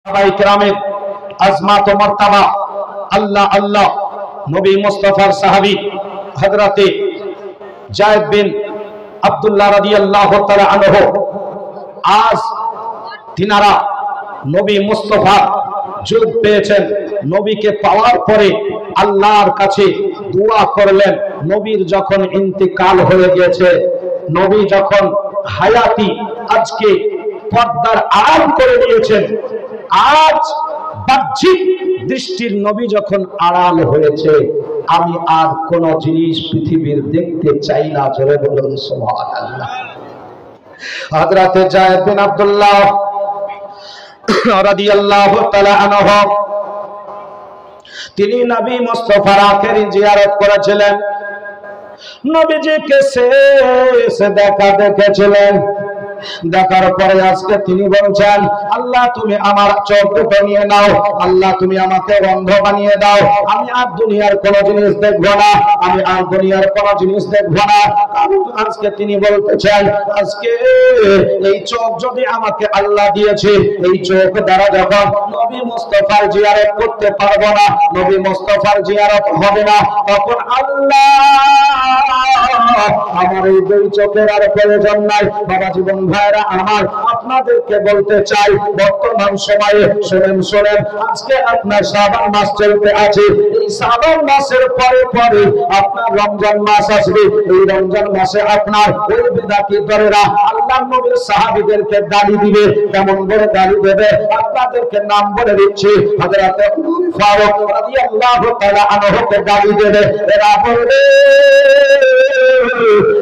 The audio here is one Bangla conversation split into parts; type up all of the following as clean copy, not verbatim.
সাহাবায়ে কেরামের আজমাত ও মারতাবা আল্লাহ আল্লাহ নবী মুস্তাফার সাহাবী হযরতে যায়েদ বিন আব্দুল্লাহ রাদিয়াল্লাহু তাআলা আনহু আজ তিনারা নবী মুস্তাফা যুগ পেয়েছেন। নবীকে পাওয়ার পরে আল্লাহর কাছে দোয়া করলেন। নবীর যখন ইন্তেকাল হয়ে গেছে, নবী যখন হায়াতি আজকে পর্দার আড়াল করে দিয়েছেন, আজ বাহ্যিক দৃষ্টির নবী যখন আড়াল হয়েছে, আমি আর কোন জিনিস পৃথিবীর দেখতে চাই না। জোরে বলুন সুবহানাল্লাহ। হযরতে যায়েদ বিন আব্দুল্লাহ রাদিয়াল্লাহু তাআলা আনহু তিনি নবী মুস্তাফার আখেরি জিয়ারত করেছিলেন। নবীজিকে শেষ দেখা দেখেছিলেন। দেখার পরে আজকে তিনি বলছেন, আল্লাহ তুমি আমার চোখ দুটো নিয়ে নাও, আল্লাহ তুমি আমাকে অন্ধ বানিয়ে দাও, আমি আর দুনিয়ার কোন জিনিস দেখবো না, আমি আর দুনিয়ার কোন জিনিস দেখবো না। আজকে তিনি বলতেছেন, আজকে এই চোখ যদি আমাকে আল্লাহ দিয়েছে, এই চোখ দ্বারা যখন নবী মুস্তাফার জিয়ারত করতে পারবো না, নবী মুস্তাফার জিয়ারত হবে না, তখন আল্লাহ আমার এই দুই চোখের আর প্রয়োজন নাই। বাবা জীবন ভাইরা আমার, আপনাদেরকে বলতে চাই, বর্তমান সময়ে শোনেন, আজকে আপনার শাবান মাস চলতে আছে। এই শাবান মাসের পরে পরে আপনার রমজান মাস আসবে। এই রমজান মাসে আপনার ওই বিদাতি দরেরা আল্লাহর নবীর সাহাবীদেরকে গালি দিবে। কেমন করে গালি দেবে? আপনাদেরকে নাম বলে দিচ্ছি। হযরতে উমর ফারুক রাদিয়াল্লাহু তাআলা আনহুকে গালি দেবে। এরা বলবে,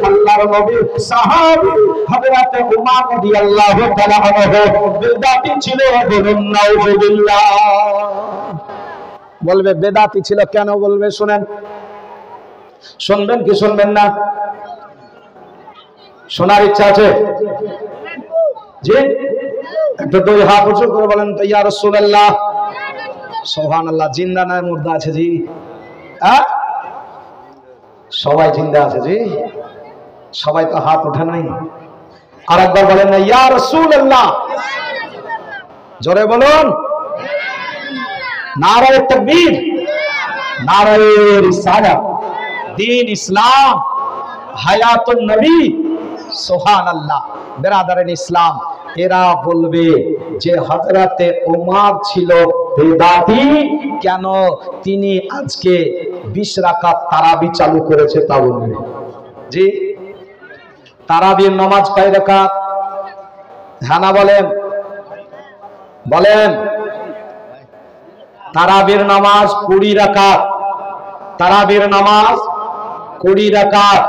আল্লাহর নবীর সাহাবী হযরতে উমর রাদিয়াল্লাহু তাআলা আনহু বেদাতি ছিল। বলুন নাউযুবিল্লাহ। বলবে বেদাতি ছিল কেন? বলবে শুনেন, শুনবেন কি শুনবেন না? শোনার ইচ্ছা আছে? জি, একটু দুই হাত উঁচু করে বলেন তো, ইয়া রাসূলুল্লাহ। সুবহানাল্লাহ। জিন্দা না মুর্দা আছে জি? হ্যাঁ, সবাই জিন্দা আছে জি, সবাই তো হাত ওঠে নাই। আর একবার বলেন না, ইয়া রাসূলুল্লাহ। জোরে বলুন। নারায়ে তাকবীর, নারায়ে রিসালাত, দ্বীন ইসলাম, হায়াতুন নবী। সুবহানাল্লাহ। বেরাদারান ইসলাম, এরা বলবে যে হযরতে ওমর ছিল বেদাতি। কেন? তিনি আজকে 20 রাকাত তারাবি চালু করেছে, তা বলবে জি। তারাবির নামাজ কয় রাকাত? হ্যাঁ না বলেন, বলেন। তারাবির নামাজ 20 রাকাত। তারাবির নামাজ 20 রাকাত।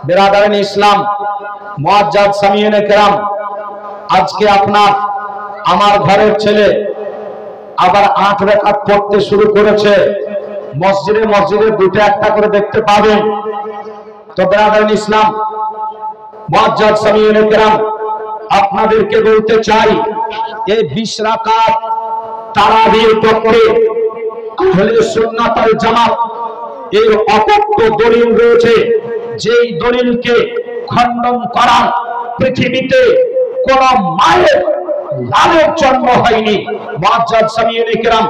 বেরাদারান ইসলাম, মুআজ্জাজ সামিয়িনে কেরাম, আজকে আপনার আমার ঘরের ছেলে আবার 8 রাকাত পড়তে শুরু করেছে। মসজিদে মসজিদে দুটো একটা করে দেখতে পাবেন। তো বেরাদারান ইসলাম, মুআজ্জাজ সামিয়িনে কেরাম, আপনাদেরকে বলতে চাই, এই 20 রাকাত তারাবির পক্ষে আহলে সুন্নাত ওয়াল জামাত এর অকট্ট দলিল রয়েছে। যেই দলিলকে খণ্ডন করার পৃথিবীতে কোন মায়ের লালের জন্ম হয়নি। মুআজ্জাজ সামিয়িনে কেরাম,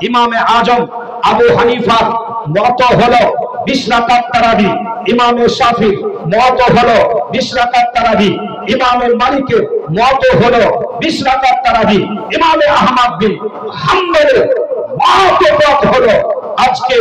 ইমামে আজম আবু হানিফার মত হলো 20 রাকাত তারাবি, ইমামে শাফি মত হলো 20 রাকাত তারাবি, ইমামে মালিকের মত হলো 20 রাকাত তারাবি, ইমামে আহমদ বিন হাম্বলের মত হলো আজকে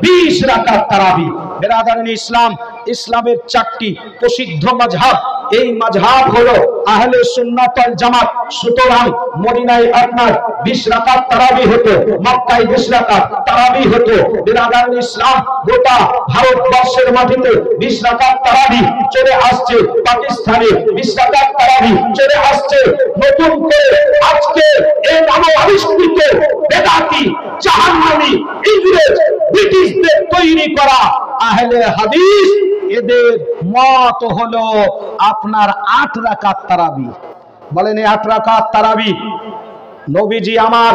20 রাকাত তারাবি। বেরাদারান ইসলাম, ইসলামের 4টি প্রসিদ্ধ মাযহাব, এই মাযহাব হলো আহলে সুন্নাত ওয়াল জামাত। সুতরাং মদিনায় আপনার 20 রাকাত তারাবি হতো, মক্কায় 20 রাকাত তারাবি হতো। বেরাদারান ইসলাম, গোটা ভারতবর্ষের মাটিতে 20 রাকাত তারাবি চলে আসছে। পাকিস্তানে 20 রাকাত তারাবি চলে আসছে। নতুন করে আজকে এই নব আবিষ্কৃত বেদাতি, জাহান্নামী, ইংরেজ, ব্রিটিশদের তৈরি করা আহলে হাদিস, এদের মত হলো আপনার 8 রাকাত তারাবি। বলেন এই 8 রাকাত তারাবি নবীজি আমার,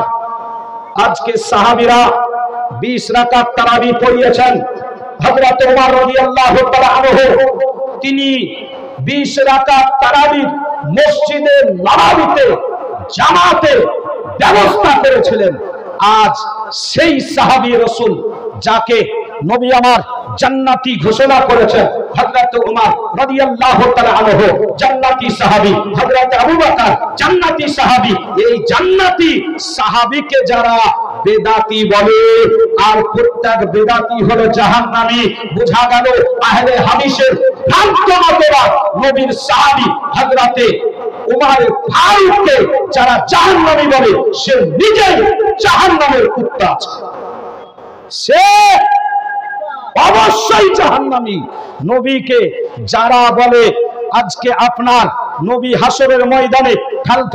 আজকে সাহাবীরা 20 রাকাত তারাবি পড়িয়েছেন। হযরত ওমর রাদিয়াল্লাহু তাআলা আনহু তিনি 20 রাকাত তারাবি মসজিদে নববীতে জামাতে ব্যবস্থা করেছিলেন। আজ সেই সাহাবী রাসূল যাকে নবী আমার জান্নাতি ঘোষণা করেছেন, হযরত উমর রাদিয়াল্লাহু তাআলা আনহু জান্নাতি সাহাবী, হযরত আবু বকর জান্নাতি সাহাবী। এই জান্নাতি সাহাবীকে যারা বেদাতি বলে আর প্রত্যেক বেদাতি হলো জাহান্নামী, বোঝা গেল আহলে হাদিসের ভ্রান্ত মতবাদ নবীর সাহাবী হযরতে উমর ফারুককে যারা জাহান্নামী বলে সে নিজেই জাহান্নামের কুত্তা, সে অবশ্যই জাহান্নামী। নবীকে যারা বলে আজকে আপনার নবী হাসরের ময়দানে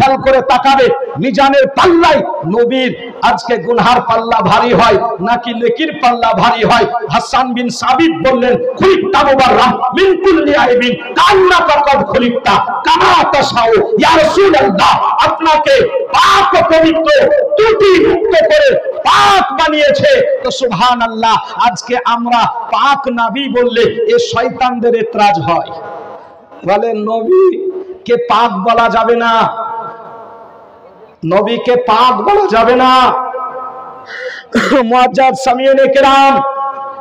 ঠাল করে তাকাবে মিজানের পাল্লায় নবীর আজকে গুনহার পাল্লা ভারী হয় নাকি নেকির পাল্লা ভারী হয়। হাসান বিন সাবিত বললেন, খুলিকতা মুবাররাহ মিন কুল্লি আইবিন কান্নাকা কদ খুলিকতা কামা তাশাউ, ইয়া রাসূলুল্লাহ আপনাকে পাক ও পবিত্র ত্রুটি মুক্ত করে পাক বানিয়েছে। তো সুবহানাল্লাহ, আজকে আমরা পাক নবী বললে এ শয়তানদের এতরাজ হয়, বলে নবী কে পাক বলা যাবে না, নবীকে পাক বলা যাবে না। মুআজ্জাজ সামিউনে কেরাম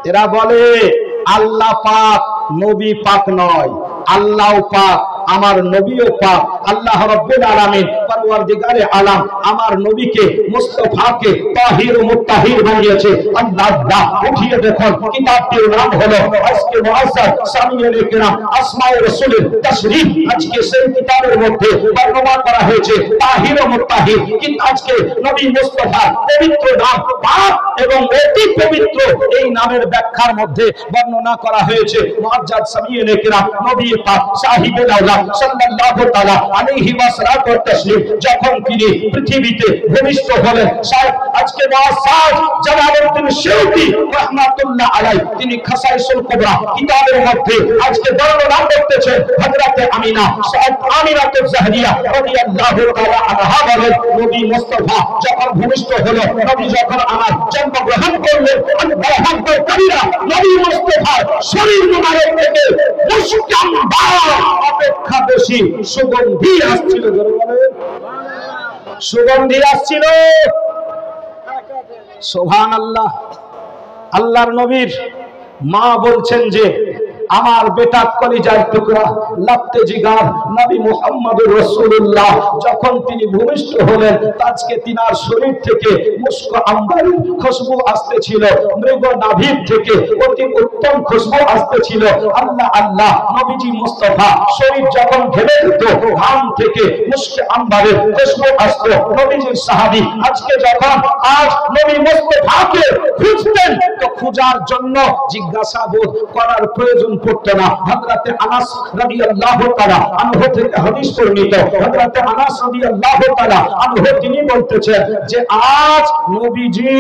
এরা বলে আল্লাহ পাক, নবী পাক নয়, আল্লাহ পাক, আমার নবীও পাক। আল্লাহ রাব্বুল আলামিন পরওয়ারদিগারে আলাম আমার নবীকে মুস্তাফাকে তাহির ও মুত্তাহির বানিয়েছে। আল্লাহ উঠিয়ে দেখুন কিতাবটির নাম হলো আজকে মুআজ্জাজ সামিউনে কেরাম আসমায়ে রাসূলের তাশরীফ। আজকে সেই কিতাবের মধ্যে বর্ণনা করা হয়েছে তাহির ও মুত্তাহির, কিন্তু আজকে নবী মুস্তাফা পবিত্র নাম পাক এবং অতি পবিত্র এই নামের ব্যাখ্যার মধ্যে বর্ণনা করা হয়েছে। মুআজ্জাজ সামিউনে কেরাম নবী পাক সাহিবে আওলাদ সাল্লাল্লাহু তাআলা আলাইহি ওয়াসাল্লাম ওয়া তাসলিম যখন তিনি পৃথিবীতে ভূমিষ্ঠ হলেন, শায়খ আজকে মুআজ্জাজ জালালউদ্দিন শিরকি রাহমাতুল্লাহ আলাইহি তিনি খাসাইসুল কুবরা কিতাবের মধ্যে আজকে বর্ণনা করতেছেন হযরতে আমিনা শায়খ আমিনাতুজ জাহরিয়া রাদিয়াল্লাহু তাআলা আনহা বলেন, নবী মুস্তাফা যখন ভূমিষ্ঠ হলো, নবী যখন আমার জন্মগ্রহণ করলেন, আল্লাহু আকবার কবিরা, নবী মুস্তাফা শরীর মুবারক থেকে মুশকাম বা অপেক্ষা বেশি সুগন্ধি আসছিল, সুগন্ধি আসছিল। সুবহানাল্লাহ। আল্লাহর নবীর মা বলছেন যে আমার বেটা কলিজার টুকরা লাপ্তে জিগার নবী মুহাম্মদুর রাসূলুল্লাহ যখন তিনি ভূমিষ্ঠ হলেন, আজকে তিনার শরীর থেকে মুস্ক আম্বারের খুশবু আসতেছিল, মৃগ নাভির থেকে অতি উত্তম খুশবু আসতেছিল। আল্লাহ আল্লাহ নবীজি মুস্তাফা শরীর যখন ঘেমে যেত, ঘাম থেকে মুস্ক আম্বারের খুশবু আসতো। নবীজির সাহাবী আজকে যখন আজ নবী মুস্তাফাকে খুঁজতেন, তো খোঁজার জন্য জিজ্ঞাসাবোধ করার প্রয়োজন পড়তো না। হযরতে আনাস রাদিয়াল্লাহু তাআলা আনহু থেকে হাদিস বর্ণিত, হযরতে আনাস রাদিয়াল্লাহু তাআলা আনহু তিনি বলতেছেন যে আজ নবীজি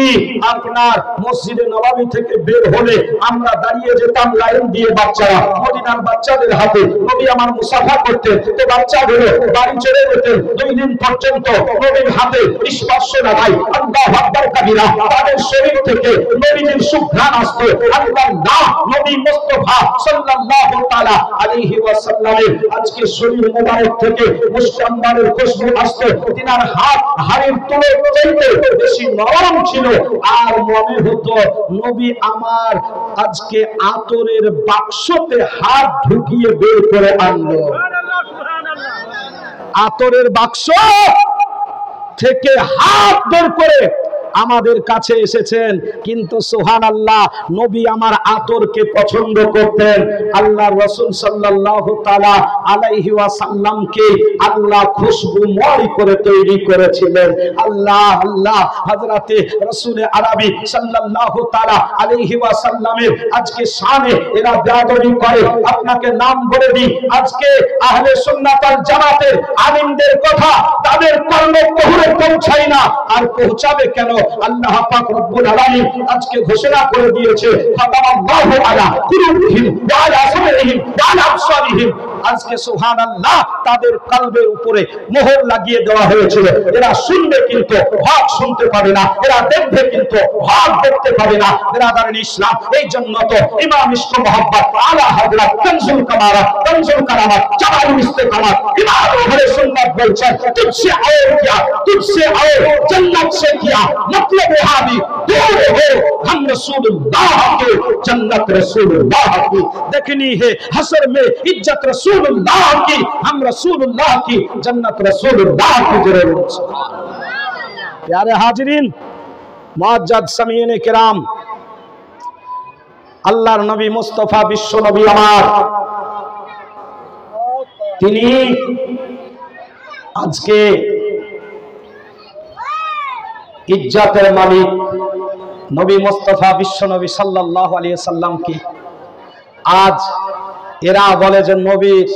আপনার মসজিদে নববী থেকে বের হলে আমরা দাঁড়িয়ে যেতাম লাইন দিয়ে, বাচ্চারা মদিনার বাচ্চাদের হাতে নবী আমার মুসাফা করতেন, তো বাচ্চাগুলো বাড়ি চলে যেতেন, 2 দিন পর্যন্ত নবীর হাতে স্পর্শ লাগাই আল্লাহু আকবার কবিরা, তাদের শরীর থেকে নবীজির সুঘ্রাণ আসতো। আল্লাহ নবী মুস্তাফা সাল্লাল্লাহু তাআলা আলাইহি ওয়াসাল্লামের আজকে শরীর মোবারক থেকে মুস্তাম্বারের খুশবু আসতো। তিনার হাত হাড়ির তুলোর চাইতে বেশি নরম ছিল, আর মনে হতো নবী আমার আজকে আতরের বাক্সতে হাত ঢুকিয়ে বের করে আনলো। আতরের বাক্স থেকে হাত বের করে আমাদের কাছে এসেছেন। কিন্তু সুবহানাল্লাহ, নবী আমার আতরকে পছন্দ করতেন। আল্লাহর রাসূল সাল্লাল্লাহু তাআলা আলাইহি ওয়াসাল্লামকে আল্লাহ খুশবুময় করে তৈরি করেছিলেন। আল্লাহ আল্লাহ হযরতে রাসূলে আরবি সাল্লাল্লাহু তাআলা আলাইহি ওয়াসাল্লামের আজকে শানে এরা বেয়াদবি করে। আপনাকে নাম বলে দিই, আজকে আহলে সুন্নাত ওয়াল জামাতের আলিমদের কথা তাদের কর্ণকুহরে পৌঁছায় না, আর পৌঁছাবে কেন? আল্লাহ পাক রব্বুল আলামিন আজকে ঘোষণা করে দিয়েছে, ফাতামাল্লাহু আলা কুলুবিহিম ওয়া আলা সামিহিম ওয়া আলা আবসারিহিম। আজকে সুবহানাল্লাহ তাদের কলবের উপরে মোহর লাগিয়ে দেওয়া হয়েছিল, এরা শুনবে কিন্তু হক শুনতে পাবে না, এরা দেখবে কিন্তু হক দেখতে পাবে না। বিরাদারান ইসলাম, এই জন্য তো ইমাম ইশক মোহাব্বত আলা হযরত কানজুল কামারাত কানজুল কারামাত জামালুল ইস্তিকামাত ইমাম আহলে সুন্নাত বলছেন, তুঝসে और क्या तुझसे और जन्नत से क्या मतलब वहाबी दूर हो, हम रसूलुल्लाह के जन्नत रसूलुल्लाह की देखनी है, हशर में इज्जत रसूलुल्लाह की, हम रसूलुल्लाह की जन्नत रसूलुल्लाह की जरूर। प्यारे हाजिरीन, मुअज्जद समीन किराम, আল্লাহর নবী মুস্তাফা বিশ্ব নবী আমার, তিনি আজকে ইজ্জতের মালিক নবী মুস্তাফা বিশ্ব নবী সাল্লাল্লাহু আলাইহি সাল্লামকে আজ এরা বলে যে নবীর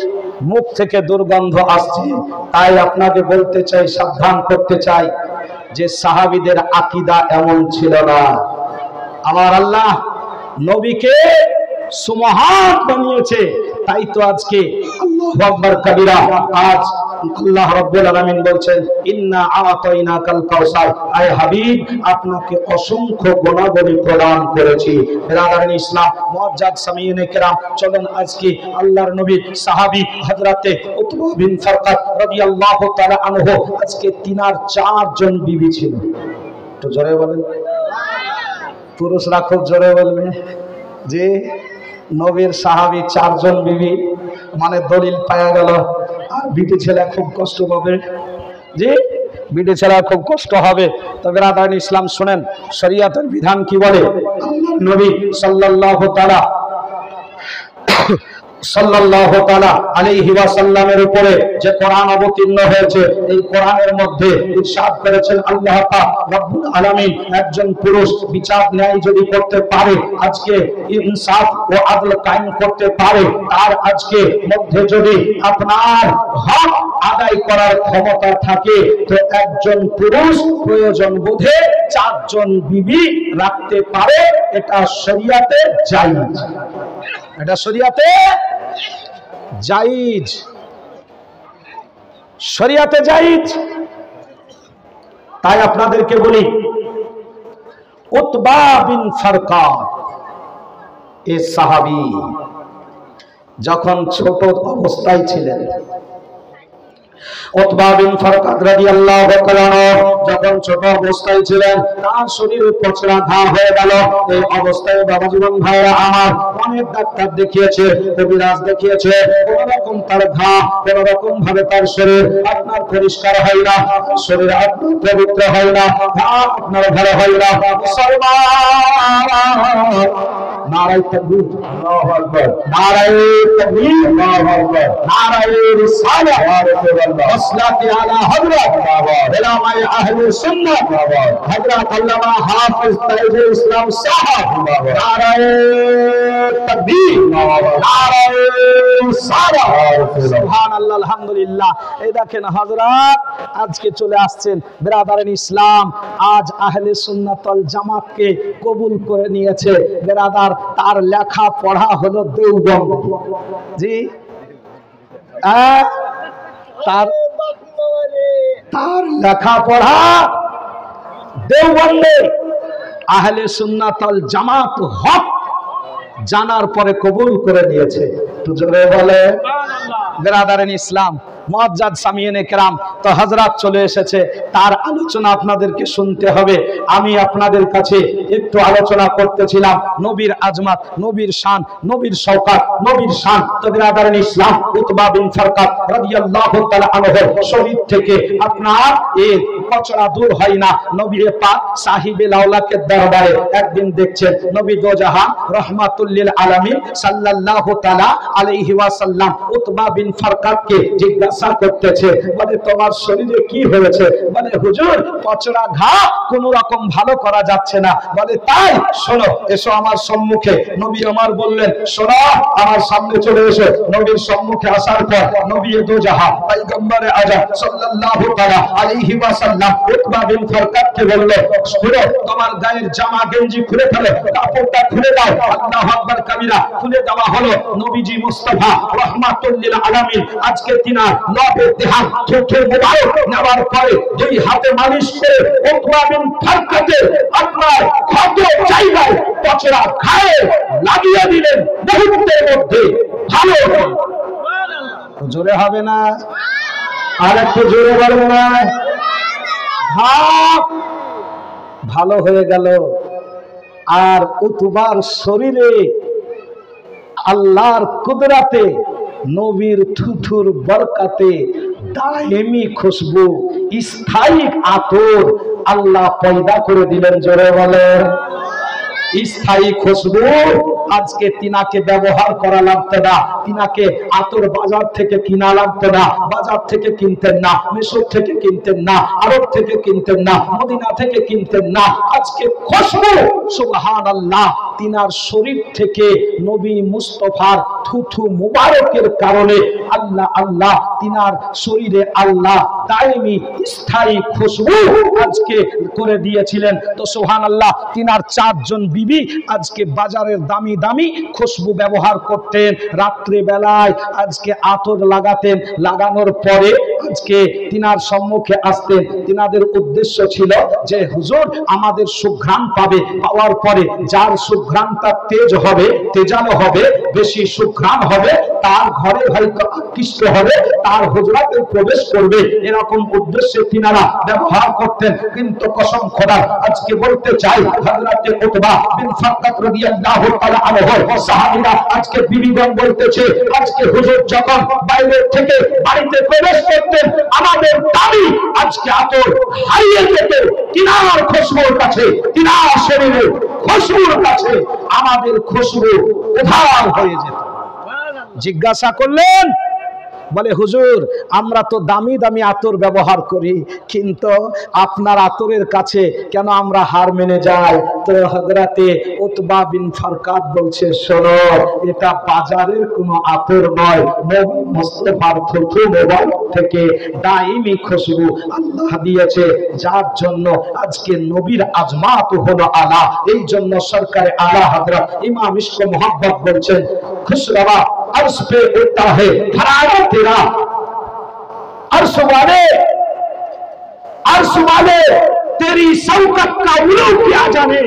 মুখ থেকে দুর্গন্ধ আসছে। তাই আপনাকে বলতে চাই, সাবধান করতে চাই যে সাহাবীদের আকীদা এমন ছিল না। আমার আল্লাহ নবীকে সুমহান বানিয়েছে, তাই তো আজকে আল্লাহু আকবার কবিরা, আজ আল্লাহ রাব্বুল আলামিন বলছেন ইন্না আতাইনাকাল কাউসার, আয় হাবিব আপনাকে অসংখ্য গুণাবলী প্রদান করেছি। বিরাদারান ইসলাম, মুআজ্জাদ সামিঈনে কেরাম, চলুন আজকে আল্লাহর নবীর সাহাবী হযরতে উতবা বিন ফারকাত রাদিয়াল্লাহু তাআলা আনহু, আজকে তিনার 4 জন বিবি ছিল। একটু জোরে বলেন, পুরুষরা খুব জোরে বলবে যে নবীর সাহাবী 4 জন বিবি, মানে দলিল পাওয়া গেল। আর বিটি ছেলে খুব কষ্ট পাবে, যে বিটি ছেলে খুব কষ্ট হবে। তো বিরাদারান ইসলাম শুনেন, শরীয়তের বিধান কি বলে। নবী সাল্লাল্লাহু তাআলা আলাইহি ওয়াসাল্লামের উপরে যে কোরআন অবতীর্ণ হয়েছে, এই কোরআনের মধ্যে ইরশাদ করেছেন আল্লাহ পাক রব্বুল আলামিন, একজন পুরুষ বিচার ন্যায় যদি করতে পারে, আজকে ইনসাফ ও আদল কায়েম করতে পারে, তার আজকে মধ্যে যদি আপনার হক আদায় করার ক্ষমতা থাকে, তো একজন পুরুষ প্রয়োজন বোধে 4 জন বিবি রাখতে পারে। এটা শরীয়তে জায়েজ, এটা শরীয়তে জায়েজ, শরীয়তে জায়েজ। তাই আপনাদেরকে বলি, উতবা বিন ফারকাত এই সাহাবী যখন ছোট অবস্থায় ছিলেন, উতবা বিন ফারকাত রাদিয়াল্লাহু তাআলা যখন ছোট অবস্থায় ছিলেন, তার শরীরে পচড়া ঘা হয়ে গেল। এই অবস্থায় বাবা জীবন ভাইরা আমার, অনেক ডাক্তার দেখিয়েছে, কবিরাজ দেখিয়েছে, কোন রকম তার ঘা, কোন রকম ভাবে তার শরীর আপনার পরিষ্কার হয় না, শরীর আপনার পবিত্র হয় না, ঘা আপনার ভালো হয় না। নারায়ে তাকবীর, আল্লাহু আকবার, নারায়ে তাকবীর, আল্লাহু আকবার, নারায়ে রিসালাহ, আসলাতি আলা হযরত উলামায়ে আহলে সুন্নাহ হযরত আল্লামা হাফিজ তাইজুল ইসলাম সাহেব, নারায়ে তাকবীর, নারায়ে রিসালাহ, সুবহানাল্লাহ, আলহামদুলিল্লাহ। এই দেখেন হযরত আজকে চলে আসছেন। বিরাদারান ইসলাম, আজ আহলে সুন্নাত ওয়াল জামাতকে কবুল করে নিয়েছে। বিরাদার, তার লেখা পড়া হলো দেওবন্দ, জি তার লেখা পড়া দেওবন্দে। আহলে সুন্নাত ওয়াল জামাত হক জানার পরে কবুল করে নিয়েছে। তো জোরে বলে বিরাদারান ইসলাম, মুআজ্জাদ সামিঈনে কেরাম, তো হযরত চলে এসেছে, তার আলোচনা আপনাদেরকে শুনতে হবে। আমি আপনাদের কাছে একটু আলোচনা করতেছিলাম নবীর আজমাত, নবীর শান, নবীর শওকাত, নবীর শান। তো বিরাদারান ইসলাম, উতবা বিন ফারকাত রাদিয়াল্লাহু তাআলা আনহু শরীর থেকে আপনার এই পচড়া দূর হয় না। নবী পাক সাহিবে লাওলাকের দরবারে একদিন দেখছেন নবী দো জাহান রাহমাতুল লিল আলামিন সাল্লাল্লাহু তাআলা আলাইহি ওয়াসাল্লাম উতবা বিন ফারকাতকে জিজ্ঞাসা করতেছে, বলে তোমার শরীরে কি হয়েছে? বলে হুজুর, পচড়া ঘা কোন রকম ভালো করা যাচ্ছে না। বলে তাই, শোনো, এসো আমার সম্মুখে। নবী আমার বললেন, শোনো, আমার সামনে চলে এসো। নবীর সম্মুখে আসার পর নবী দো জাহান পয়গম্বরে আযম সাল্লাল্লাহু তাআলা আলাইহি ওয়াসাল্লাম উতবা বিন ফারকাতকে বললেন, শোনো, তোমার গায়ের জামা গেঞ্জি খুলে ফেলো, কাপড়টা খুলে দাও। আল্লাহু আকবার কবিরা, খুলে দেওয়া হলো। নবীজি মুস্তাফা রাহমাতুল লিল আলামিন আজকে তিনার লবে দেহান চোখের মোবারক নেওয়ার পরে দুই হাতে মালিশ করে উতবা বিন ফারকাতে আপনার ক্ষত জায়গায় পচরা খায়ে লাগিয়ে দিলেন মুহূর্তের মধ্যে ভালো জোরে হবে না আর একটু জোরে বলেন না ভালো হয়ে গেল আর উতবার শরীরে আল্লাহর কুদরতে নবীর থুথুর বরকতে দায়েমি খুশবু স্থায়ী আতর আল্লাহ পয়দা করে দিলেন জোরে বলেন স্থায়ী খুশবু আজকে তিনাকে ব্যবহার করা লাগতো না তিনাকে আতর বাজার থেকে কিনা লাগতো না বাজার থেকে কিনতেন না মিশর থেকে কিনতেন না আরব থেকে কিনতেন না মদিনা থেকে কিনতেন না আজকে খুশবু সুবহানাল্লাহ তিনার শরীর থেকে নবী মুস্তাফার থুথু মুবারকের কারণে আল্লাহ আল্লাহ তিনার শরীরে আল্লাহ দায়েমি স্থায়ী খুশবু আজকে করে দিয়েছিলেন তো সুবহানাল্লাহ তিনার চারজন বিবি আজকে বাজারের দামি দামি খুশবু ব্যবহার করতেন রাত্রি বেলায় আজকে আতর লাগাতেন লাগানোর পরে আজকে তিনার সম্মুখে আসতেন তিনাদের উদ্দেশ্য ছিল যে হুজুর আমাদের সুঘ্রাণ পাবে পাওয়ার পরে যার সুঘ্রাণটা তেজ হবে তেজালো হবে বেশি সুঘ্রাণ হবে তার ঘরে হয়তো আকৃষ্ট হবে তার হুজরাতে প্রবেশ করবে এরকম উদ্দেশ্যে তিনারা ব্যবহার করতেন কিন্তু কসম খোদা আজকে বলতে চাই হযরতে উতবা বিন ফারকাত রাদিয়াল্লাহু তাআলা আনহু সাহাবীরা আজকে বিবিগণ বলতেছে আজকে হুজুর যখন বাইরে থেকে বাড়িতে প্রবেশ করতেন আমাদের দাবি আজকে আতর হারিয়ে যেত তিনার খুশবুর কাছে তিনার শরীরে খুশবুর কাছে আমাদের খুশবু উধার হয়ে যেত জিজ্ঞাসা করলেন বলে হুজুর আমরা তো দামি দামি আতর ব্যবহার করি কিন্তু আপনার আতরের কাছে কেন আমরা হার মেনে যাই তো হযরতে উতবা বিন ফারকাত বলছে শোনো এটা বাজারের কোনো আতর নয় নবী মুস্তাফার থুথু মোবারক থেকে দাইমি খুশবু আল্লাহ দিয়েছে যার জন্য আজকে নবীর আজমাত হলো আলা এই জন্য সরকারে আলা হযরত ইমাম ইশক মোহাম্মদ বলছেন খুশরবা अर्श पे उड़ता है फरारा तेरा अर्श वाले तेरी शौकत का उलू किया जाने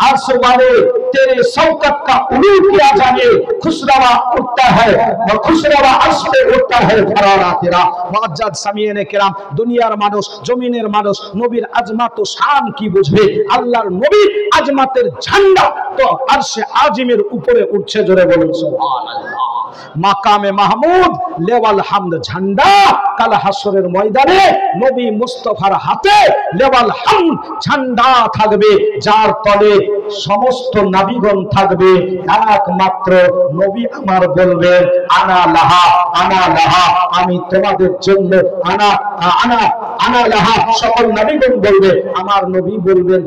अर्श वाले तेरे शौकत का उलू किया जाने खुशरवा उठता है और खुशरवा अर्श पे उठता है फरारा तेरा मुअज्जद सामियेने किराम दुनियार मानुष जमीনের মানুষ নবীর আজমাত ও শান কি বুঝবে আল্লাহর নবীর আজমাতের ঝান্ডা তো আরশে আজিমের উপরে উঠছে জোরে বলুন সুবহানাল্লাহ মাকামে মাহমুদ লেওয়াল হামদ ঝান্ডা কাল হাসরের ময়দানে নবী মুস্তাফার হাতে লেওয়াল হামদ ঝান্ডা থাকবে যার তলে সমস্ত নবীগণ থাকবে একমাত্র নবী আমার বলবেন আনা লাহা আমি তোমাদের জন্য আনা আনা আনা লাহা সকল নবীগণ বলবে আমার নবী বলবেন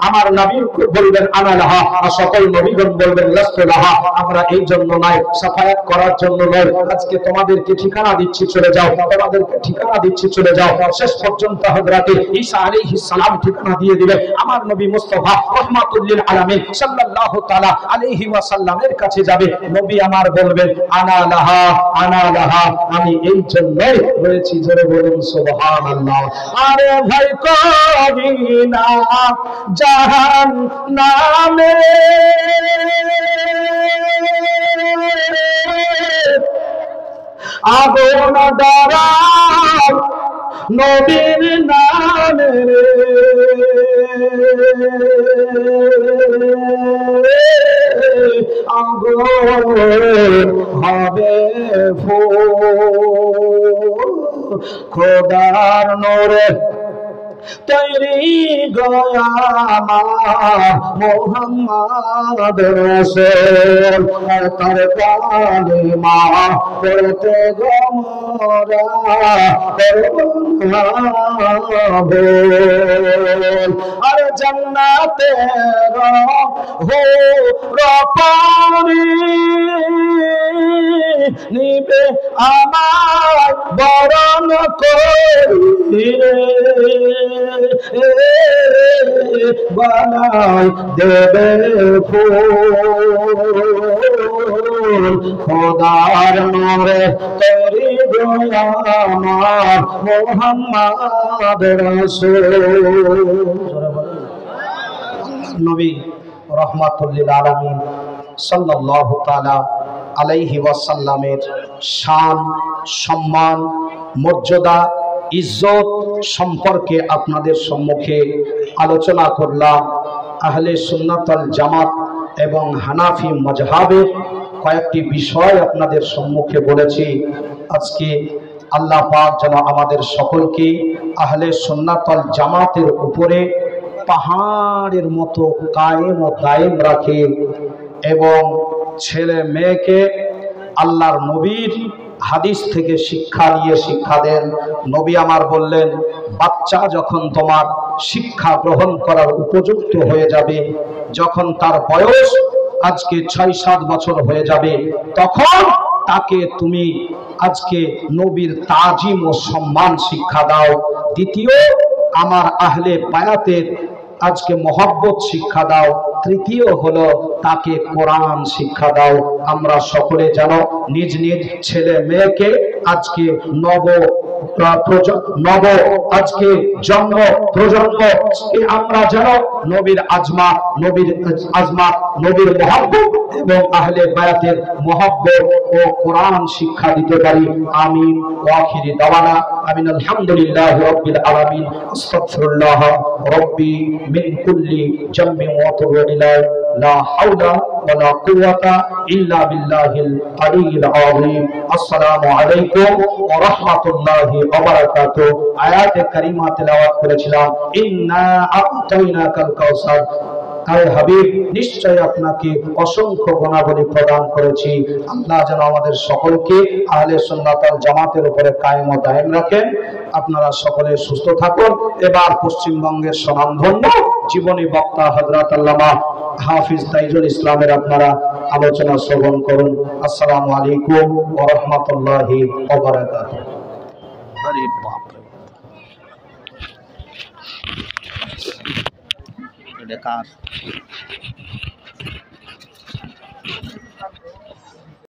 আমার নবী বলবেন আনা লাহা আর সকল নবীগণ বলবেন লাস্তু লাহা আমরা এই জন্য নয় সাফায়াত করার জন্য নয় আজকে তোমাদেরকে ঠিকানা দিচ্ছি চলে যাও তোমাদেরকে ঠিকানা দিচ্ছি চলে যাও শেষ পর্যন্ত হযরতে ঈসা আলাইহিস সালাম ঠিকানা দিয়ে দিবেন আমার নবী মুস্তাফা রাহমাতুল লিল আলামিন সাল্লাল্লাহু তাআলা আলাইহি ওয়াসাল্লামের কাছে যাবে নবী আমার বলবেন আনা লাহা আমি এই জন্যই বলেছি জোরে বলুন সুবহানাল্লাহ আরে ভাই কবি না জাহান্নামে আগুন দাঁড়াও নবীর নামে আগুন হবে ফুল খোদার নূরে তৈরি গয়া মোহাম্মদ রাসূল তার কালিমা পড়তে গোমরা আর জান্নাতে হো রপারি নিবে আমার বরণ করি বানাই দেবে ফুল খোদার নূরে তৈরি গো আমার মুহাম্মদ রাসূল। নবী রাহমাতুল লিল আলামিন সাল্লাল্লাহু তাআলা আলাইহি ওয়াসাল্লামের শান, সম্মান, মর্যাদা, ইজ্জত সম্পর্কে আপনাদের সম্মুখে আলোচনা করলাম। আহলে সুন্নাত ওয়াল জামাত এবং হানাফি মাযহাবের কয়েকটি বিষয় আপনাদের সম্মুখে বলেছি। আজকে আল্লাহ পাক যেন আমাদের সকলকে আহলে সুন্নাত ওয়াল জামাতের উপরে পাহাড়ের মতো কায়েম ও দায়েম রাখে এবং ছেলে মেয়েকে আল্লাহর নবীর হাদিস থেকে শিক্ষা নিয়ে শিক্ষা দেন। নবী আমার বললেন, বাচ্চা যখন তোমার শিক্ষা গ্রহণ করার উপযুক্ত হয়ে যাবে, যখন তার বয়স আজকে 6-7 বছর হয়ে যাবে, তখন তাকে তুমি আজকে নবীর তাজিম ও সম্মান শিক্ষা দাও। দ্বিতীয়, আমার আহলে বায়াতের আজকে মহব্বত শিক্ষা দাও। তৃতীয় হলো তাকে কোরআন শিক্ষা দাও। আমরা সকলে যেন নিজ নিজ ছেলে মেয়েকে আজকে নব আজকে জন্ম প্রজন্মকে আমরা যেন নবীর আজমাত, নবীর মহব্বত এবং আহলে বায়াতের মহব্বত ও কোরআন শিক্ষা দিতে পারি। আমিন। ওয়া আখিরি দাওয়ানা আমিন আলহামদুলিল্লাহি রাব্বিল আলামিন। আস্তাগফিরুল্লাহ রাব্বি মিন কুল্লি জামবি ওয়া আতুবু ইলাইহি। লা হাওলা ওয়া লা কুওয়াতা ইল্লা বিল্লাহিল আলিয়্যিল আযীম। আসসালামু আলাইকুম ওয়া রাহমাতুল্লাহি ওয়া বারাকাতুহু। আয়াতে কারিমা তেলাওয়াত করেছিলাম, ইন্না আ'তাইনাকাল কাউসার। আয় হাবিব, নিশ্চয় আপনাকে অসংখ্য গুণাবলী প্রদান করেছি। আল্লাহ যেন আমাদের সকলকে আহলে সুন্নাত ওয়াল জামাতের উপরে কায়েম ও দায়েম রাখেন। আপনারা সকলে সুস্থ থাকুন। এবার পশ্চিমবঙ্গের স্বনামধন্য জীবনী বক্তা হযরত আল্লামা হাফিজ তাইজুল ইসলামের আপনারা আলোচনা শ্রবণ করুন। আসসালামু আলাইকুম ওয়া রাহমাতুল্লাহি ওয়া বারাকাতুহু। আরে বাপ রে, এটা কার?